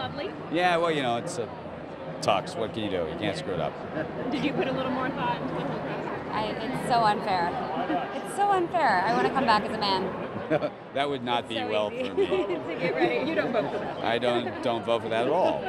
lovely? Yeah, well, you know, it's a tux. What can you do? You can't screw it up. Did you put a little more thought into the whole process? It's so unfair. It's so unfair. I want to come back as a man. That would not be So well easy. for me. To get ready. You don't vote for that. I don't vote for that at all.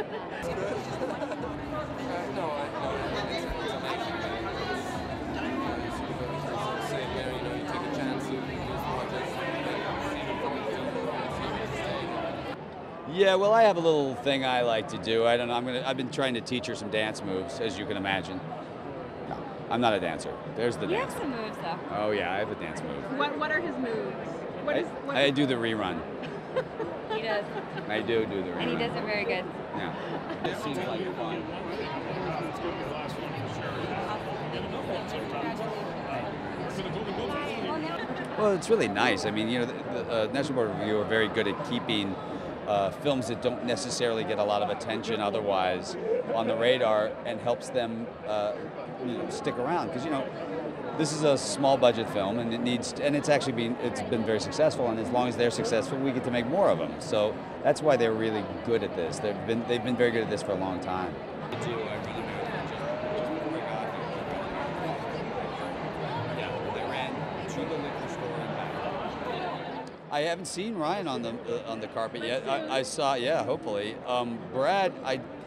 Yeah, well, I have a little thing I like to do. I don't know. I've been trying to teach her some dance moves, as you can imagine. No, I'm not a dancer. There's the You dance. have some moves, though. Oh yeah, I have a dance move. What are his moves? I do the rerun. He does. I do the rerun. And he does it very good. Yeah. It seems like fun. Well, it's really nice. I mean, you know, the National Board of Review are very good at keeping films that don't necessarily get a lot of attention otherwise on the radar, and helps them stick around, because you know this is a small budget film, and it's been very successful, and as long as they're successful, we get to make more of them. So that's why they're really good at this. They've been very good at this for a long time. I haven't seen Ryan on the carpet yet. I saw, yeah, hopefully. Brad,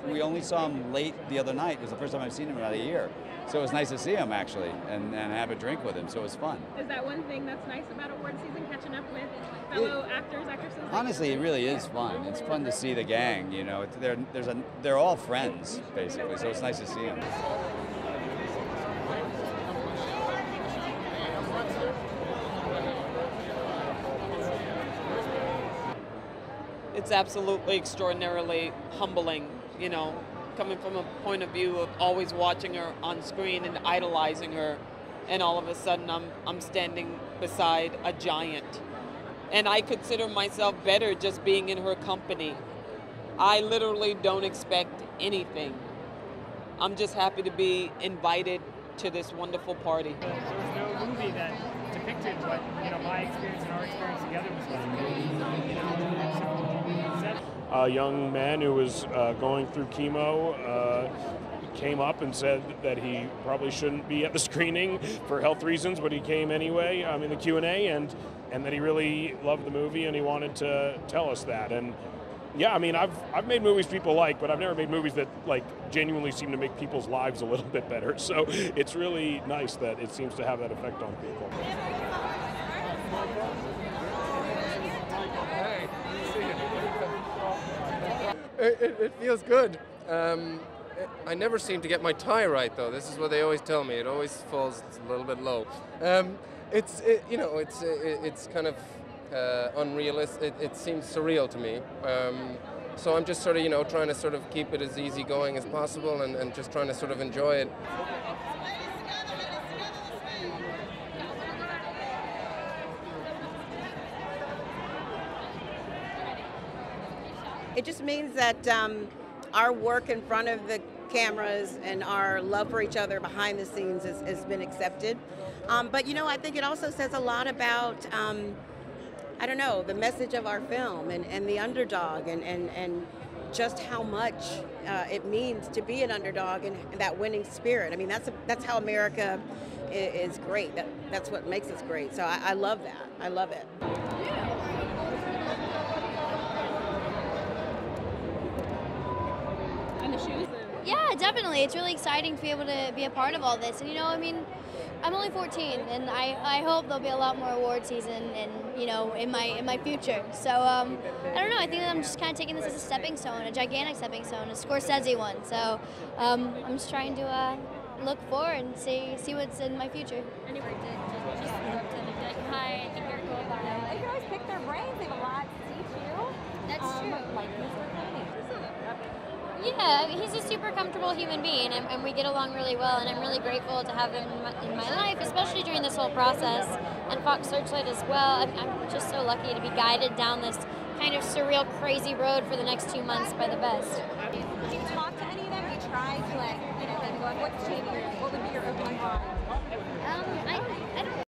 we only saw him late the other night. It was the first time I've seen him in about a year. So it was nice to see him, actually, and have a drink with him, so it was fun. Is that one thing that's nice about award season, catching up with fellow actors, actresses? Honestly, it really is fun. It's fun to see the gang, you know. They're all friends, basically, so it's nice to see them. It's absolutely extraordinarily humbling, you know, coming from a point of view of always watching her on screen and idolizing her, and all of a sudden I'm standing beside a giant. And I consider myself better just being in her company. I literally don't expect anything. I'm just happy to be invited to this wonderful party. There was no movie that depicted what, you know, my experience and our experience together was like. You know, so a young man who was going through chemo came up and said that he probably shouldn't be at the screening for health reasons, but he came anyway in the Q&A, and that he really loved the movie and he wanted to tell us that. And yeah, I mean, I've made movies people like, but I've never made movies that like genuinely seem to make people's lives a little bit better. So it's really nice that it seems to have that effect on people. It feels good. I never seem to get my tie right, though. This is what they always tell me. It always falls a little bit low. It's kind of unrealistic. It seems surreal to me. So I'm just sort of, you know, trying to sort of keep it as easygoing as possible, and just trying to sort of enjoy it. It just means that our work in front of the cameras and our love for each other behind the scenes has been accepted. But you know, I think it also says a lot about, I don't know, the message of our film and the underdog, and just how much it means to be an underdog, and that winning spirit. I mean, that's how America is great. That's what makes us great. So I love that. I love it. Yeah, definitely. It's really exciting to be able to be a part of all this. And, you know, I mean, I'm only 14, and I hope there'll be a lot more award season, and, you know, in my future. So, I don't know. I think that I'm just kind of taking this as a stepping stone, a gigantic stepping stone, a Scorsese one. So, I'm just trying to look forward and see what's in my future. Anyway, just go up to them and be like, hi, I think you're cool about it. You can always pick their brains. They have a lot to teach you. That's true. Like Mr. Clooney. Yeah, he's a super comfortable human being, and we get along really well, and I'm really grateful to have him in my life, especially during this whole process, and Fox Searchlight as well. I'm just so lucky to be guided down this kind of surreal, crazy road for the next 2 months by the best. Do you talk to any of them? Do you try to, like, you know, what's changing? What would be your opening line? I don't